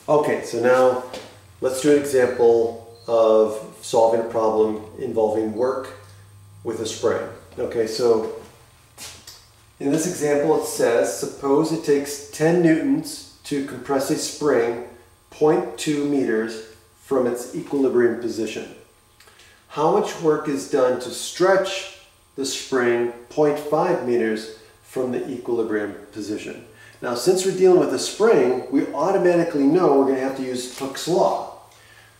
Okay, so now let's do an example of solving a problem involving work with a spring. Okay, so in this example it says, suppose it takes 10 newtons to compress a spring 0.2 meters from its equilibrium position. How much work is done to stretch the spring 0.5 meters from the equilibrium position? Now, since we're dealing with a spring, we automatically know we're going to have to use Hooke's Law.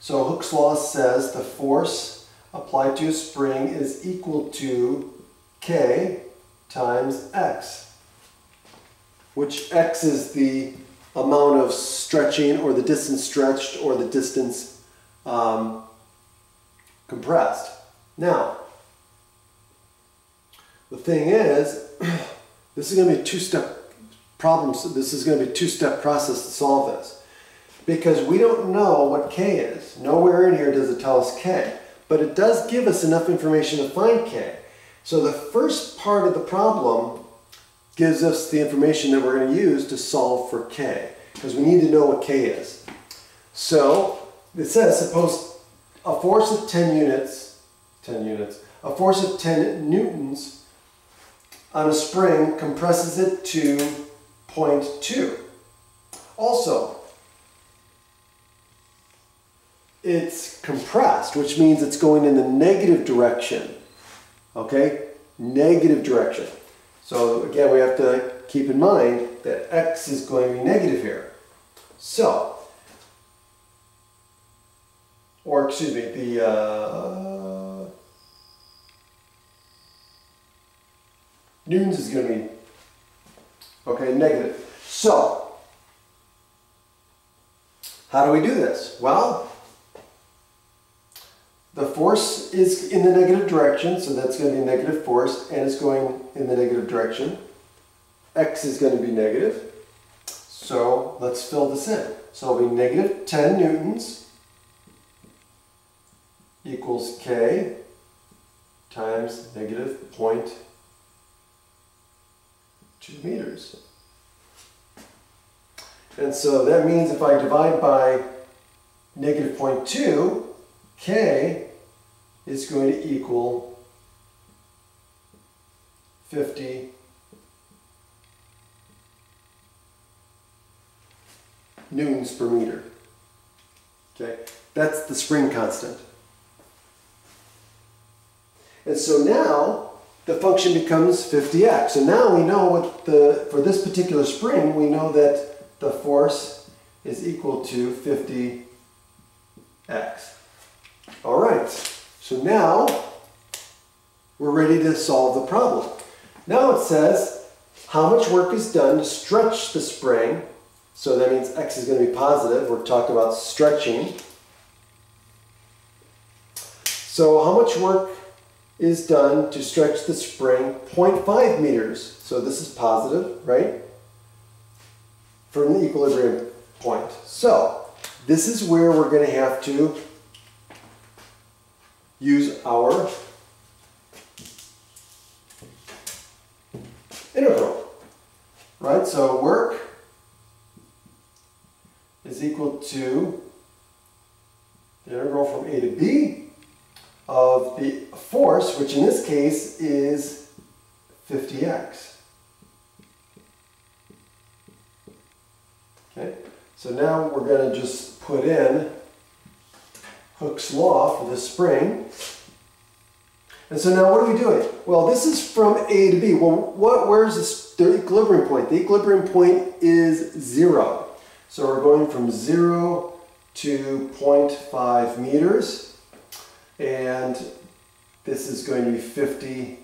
So Hooke's Law says the force applied to a spring is equal to K times X, which X is the amount of stretching, or the distance stretched, or the distance compressed. Now, the thing is, this is going to be a two-step problem. So this is going to be a two-step process to solve this, because we don't know what K is. Nowhere in here does it tell us K, but it does give us enough information to find K. So the first part of the problem gives us the information that we're going to use to solve for K, because we need to know what K is. So it says, suppose a force of 10 newtons on a spring compresses it to 0.2. Also, it's compressed, which means it's going in the negative direction. Okay, negative direction. So again, we have to keep in mind that X is going to be negative here. So, or excuse me, the newtons is going to be, okay, negative. So, how do we do this? Well, the force is in the negative direction, so that's going to be a negative force, and it's going in the negative direction. X is going to be negative. So let's fill this in. So it'll be negative 10 newtons equals K times negative 0.2 meters. And so that means if I divide by negative 0.2, K is going to equal 50 newtons per meter. Okay, that's the spring constant. And so now the function becomes 50x. So now we know what for this particular spring, we know that the force is equal to 50x. All right, so now we're ready to solve the problem. Now it says how much work is done to stretch the spring. So that means X is going to be positive. We're talking about stretching. So how much work is done to stretch the spring 0.5 meters? So this is positive, right? From the equilibrium point. So this is where we're going to have to use our integral, right? So work is equal to the integral from A to B of the force, which in this case is 50x. Okay, so now we're going to just put in Hooke's Law for the spring. And so now what are we doing? Well, this is from A to B. Well, where's the equilibrium point? The equilibrium point is 0. So we're going from 0 to 0.5 meters. And this is going to be 50x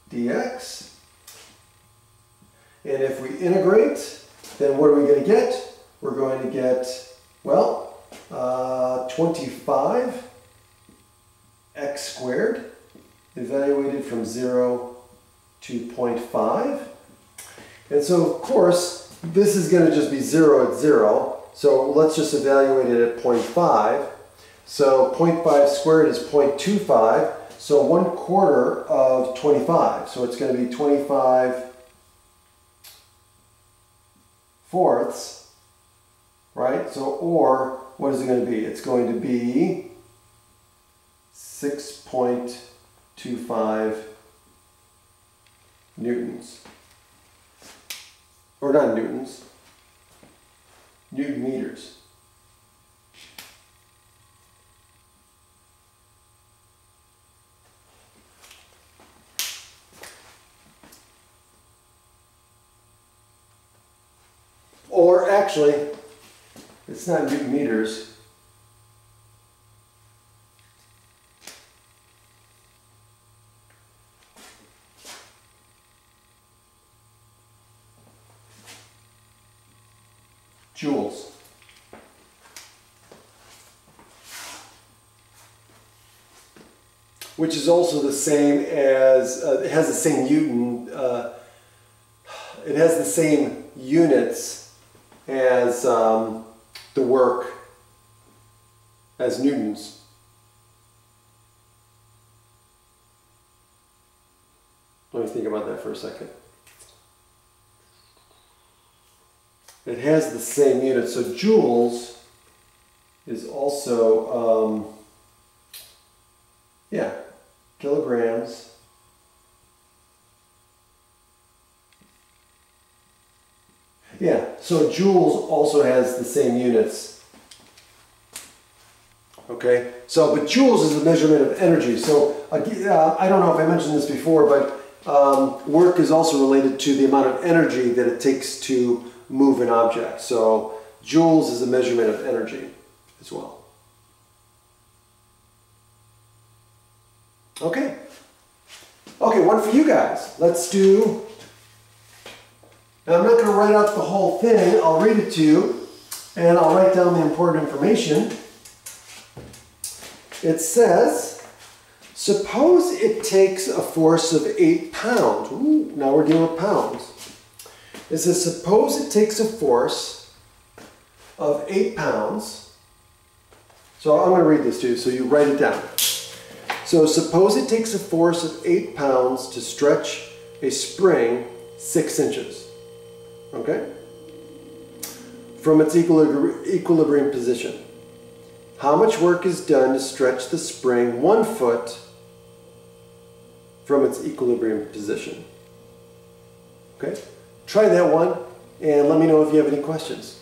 dx. And if we integrate, then what are we going to get? We're going to get, well, 25x squared, evaluated from 0 to 0.5. And so, of course, this is going to just be 0 at 0. So let's just evaluate it at 0.5. So 0.5 squared is 0.25. So 1/4 of 25. So it's going to be 25 fourths right? So, or what is it going to be? It's going to be 6.25 newtons. Or not newtons, Newton meters. Or actually, it's not Newton meters. Joules. Which is also the same as, it has the same Newton, it has the same units as the work as newtons. Let me think about that for a second. It has the same unit, so joules is also, yeah, kilograms yeah, so joules also has the same units. Okay, so but joules is a measurement of energy. So I don't know if I mentioned this before, but work is also related to the amount of energy that it takes to move an object. So joules is a measurement of energy as well. Okay. Okay, one for you guys. Let's do... Now I'm not going to write out the whole thing. I'll read it to you, and I'll write down the important information. It says, suppose it takes a force of 8 pounds. Ooh, now we're dealing with pounds. It says, suppose it takes a force of 8 pounds. So I'm going to read this to you, so you write it down. So suppose it takes a force of 8 pounds to stretch a spring 6 inches. Okay? From its equilibrium position. How much work is done to stretch the spring 1 foot from its equilibrium position? Okay? Try that one and let me know if you have any questions.